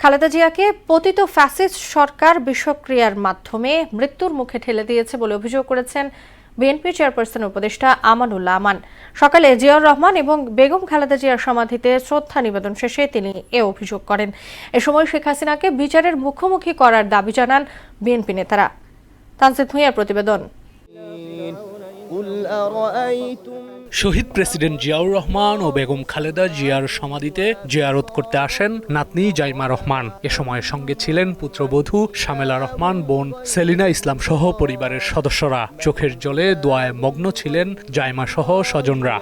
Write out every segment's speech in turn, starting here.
খালেদা জিয়াকে পতিত ফ্যাসিস্ট সরকার বিষক্রিয়ার মাধ্যমে মৃত্যুর মুখে ঠেলে দিয়েছে বলে অভিযোগ করেছেন বিএনপি চেয়ারপারসন উপদেষ্টা আমানুল্লাহ আমান। সকালে জিয়াউর রহমান এবং বেগম খালেদা জিয়ার সমাধিতে শ্রদ্ধা নিবেদন শেষে তিনি এ অভিযোগ করেন। এ সময় শেখ হাসিনাকে বিচারের মুখোমুখি করার দাবি জানান বিএনপি নেতারা। তানজিদ ভুঁইয়ার প্রতিবেদন। শহীদ প্রেসিডেন্ট জিয়াউর রহমান ও বেগম খালেদা জিয়ার সমাধিতে জিয়ারত করতে আসেন নাতনি জাইমা রহমান। এ সময় সঙ্গে ছিলেন পুত্রবধূ শামেলা রহমান, বোন সেলিনা ইসলাম সহ পরিবারের সদস্যরা। চোখের জলে দোয়ায় মগ্ন ছিলেন জাইমা সহ স্বজনরা।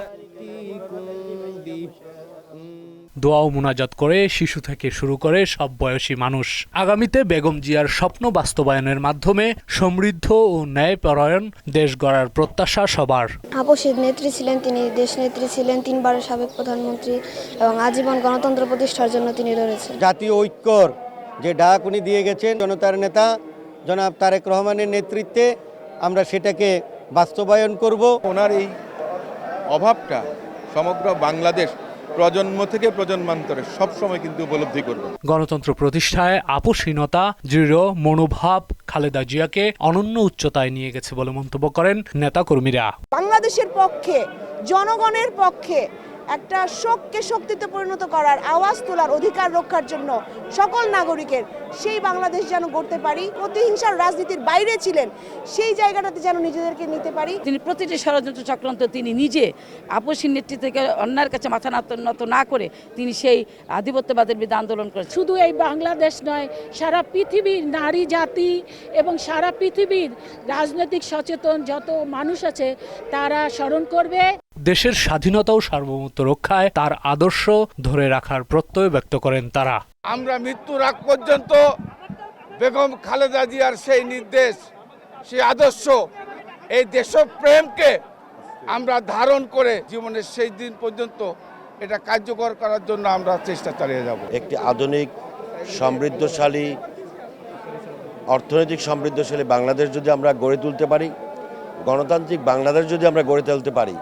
দোয়া ও মুনাজাত করে শিশু থেকে শুরু করে সব বয়সী মানুষ। আগামীতে বেগম জিয়ার স্বপ্ন বাস্তবায়নের মাধ্যমে সমৃদ্ধ ও ন্যায়পরায়ণ দেশ গড়ার প্রত্যাশা সবার। আপসের নেত্রী ছিলেন তিনি, দেশ নেত্রী ছিলেন, 3 বারের সাবেক প্রধানমন্ত্রী এবং আজীবন গণতন্ত্র প্রতিষ্ঠার জন্য তিনি লড়েছেন। জাতীয় ঐক্যর যে ডাক উনি দিয়ে গেছেন জনতার নেতা জনাব তারেক রহমানের নেতৃত্বে, আমরা সেটাকে বাস্তবায়ন করব। ওনার এই অভাবটা সমগ্র বাংলাদেশ প্রজন্ম থেকে প্রজন্মান্তরে সবসময় কিন্তু উপলব্ধি করবে। গণতন্ত্র প্রতিষ্ঠায় আপোষহীনতা, দৃঢ় মনোভাব খালেদা জিয়াকে অনন্য উচ্চতায় নিয়ে গেছে বলে মন্তব্য করেন নেতাকর্মীরা। বাংলাদেশের পক্ষে, জনগণের পক্ষে একটা শোককে শক্তিতে পরিণত করার, আওয়াজ তোলার, অধিকার রক্ষার জন্য সকল নাগরিকের সেই বাংলাদেশ যেন গড়তে পারি। প্রতিহিংসার রাজনীতির বাইরে ছিলেন, সেই জায়গাটাতে যেন নিজেদেরকে নিতে পারি। তিনি প্রতিটি ষড়যন্ত্র চক্রান্ত তিনি নিজে আপসীর নেতৃত্ব থেকে অন্যায়ের কাছে মাথা নত না করে তিনি সেই আধিপত্যবাদের বিরুদ্ধে আন্দোলন করেছেন। শুধু এই বাংলাদেশ নয়, সারা পৃথিবীর নারী জাতি এবং সারা পৃথিবীর রাজনৈতিক সচেতন যত মানুষ আছে তারা স্মরণ করবে। দেশের স্বাধীনতা ও সার্বভৌমত্ব রক্ষায় তার আদর্শ ধরে রাখার প্রত্যয় ব্যক্ত করেন তারা। আমরা মৃত্যুর আগ পর্যন্ত বেগম খালেদা জিয়ার সেই নির্দেশ, সেই আদর্শ, এই দেশপ্রেমকে আমরা ধারণ করে জীবনের সেই দিন পর্যন্ত এটা কার্যকর করার জন্য আমরা চেষ্টা চালিয়ে যাব। একটি আধুনিক, সমৃদ্ধশালী, অর্থনৈতিক সমৃদ্ধশালী বাংলাদেশ যদি আমরা গড়ে তুলতে পারি, গণতান্ত্রিক বাংলাদেশ যদি আমরা গড়ে তুলতে পারি,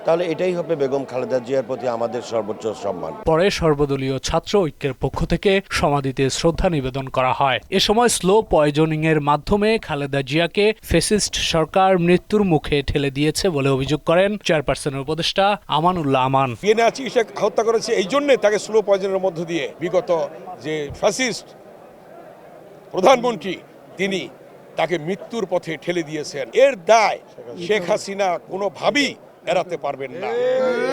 তাহলে এটাই হবে বেগম খালেদা জিয়ার প্রতি আমাদের সর্বোচ্চ সম্মান। পরে সর্বদলীয় ছাত্র ঐক্যের পক্ষ থেকে সমাধিতে শ্রদ্ধা নিবেদন করা হয়। এ সময় স্লো পয়জনিং এর মাধ্যমে খালেদা জিয়াকে ফ্যাসিস্ট সরকার মৃত্যুর মুখে ঠেলে দিয়েছে বলে অভিযোগ করেন চেয়ারপারসনের উপদেষ্টা আমানুল্লাহ আমান। বিএনপি চিকিৎসক হত্যা করেছে এই জন্যে তাকে স্লো পয়জনের মধ্য দিয়ে বিগত যে ফ্যাসিস্ট প্রধানমন্ত্রী তিনি তাকে মৃত্যুর পথে ঠেলে দিয়েছেন। এর দায় শেখ হাসিনা কোনোভাবেই এড়াতে পারবেন না,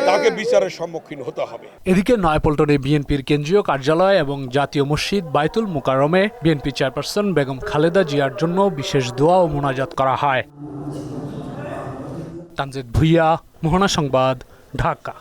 তাকে বিচারের সম্মুখীন হতে হবে। এদিকে নয়াপল্টনে বিএনপির কেন্দ্রীয় কার্যালয় এবং জাতীয় মসজিদ বাইতুল মুকাররমে বিএনপি চেয়ারপারসন বেগম খালেদা জিয়ার জন্য বিশেষ দোয়া ও মুনাজাত করা হয়। তানজিদ ভুঁইয়া, মোহনা সংবাদ, ঢাকা।